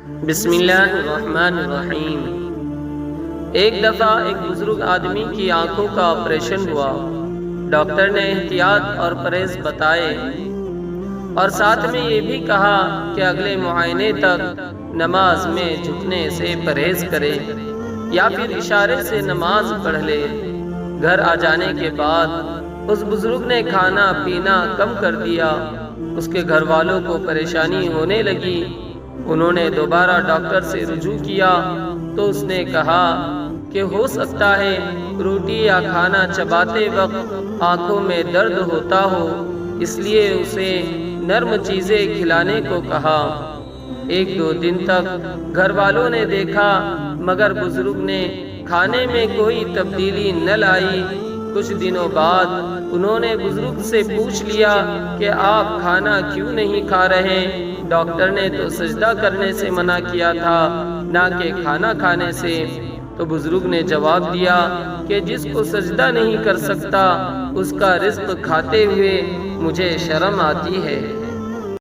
بسم اللہ الرحمن الرحیم۔ ایک دفعہ ایک بزرگ آدمی کی آنکھوں کا آپریشن ہوا۔ ڈاکٹر نے احتیاط اور پرہیز بتائے اور ساتھ میں یہ بھی کہا کہ اگلے معائنے تک نماز میں جھکنے سے پرہیز کرے یا پھر اشارے سے نماز پڑھ لے۔ گھر آ جانے کے بعد اس بزرگ نے کھانا پینا کم کر دیا۔ اس کے گھر والوں کو پریشانی ہونے لگی۔ انہوں نے دوبارہ ڈاکٹر سے رجوع کیا تو اس نے کہا کہ ہو سکتا ہے روٹی یا کھانا چباتے وقت آنکھوں میں درد ہوتا ہو، اس لیے اسے نرم چیزیں کھلانے کو کہا۔ ایک دو دن تک گھر والوں نے دیکھا مگر بزرگ نے کھانے میں کوئی تبدیلی نہ لائی۔ کچھ دنوں بعد انہوں نے بزرگ سے پوچھ لیا کہ آپ کھانا کیوں نہیں کھا رہے؟ ڈاکٹر نے تو سجدہ کرنے سے منع کیا تھا، نہ کہ کھانا کھانے سے۔ تو بزرگ نے جواب دیا کہ جس کو سجدہ نہیں کر سکتا اس کا رزق کھاتے ہوئے مجھے شرم آتی ہے۔